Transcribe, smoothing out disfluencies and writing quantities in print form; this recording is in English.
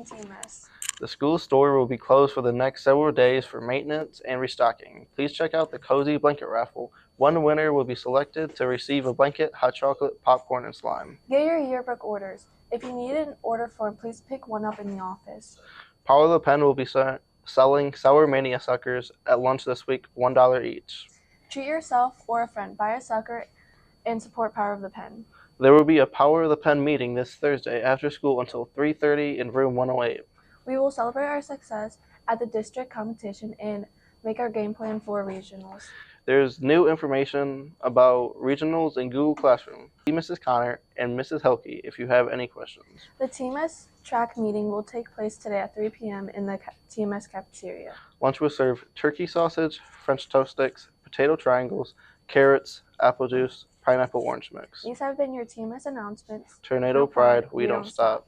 Afternoon TMS. The school store will be closed for the next several days for maintenance and restocking. Please check out the Cozy Blanket Raffle. One winner will be selected to receive a blanket, hot chocolate, popcorn, and slime. Get your yearbook orders. If you need an order form, please pick one up in the office. Power the Pen will be selling Sour Mania Suckers at lunch this week, $1 each. Treat yourself or a friend. Buy a sucker and support Power of the Pen. There will be a Power of the Pen meeting this Thursday after school until 3:30 in room 108. We will celebrate our success at the district competition and make our game plan for regionals. There's new information about regionals in Google Classroom. See Mrs. Connor and Mrs. Helkey if you have any questions. The TMS Track meeting will take place today at 3 p.m. in the TMS Cafeteria. Lunch will serve turkey sausage, French toast sticks, potato triangles, carrots, apple juice, pineapple orange mix. These have been your TMS announcements. Tornado Pride, we don't stop.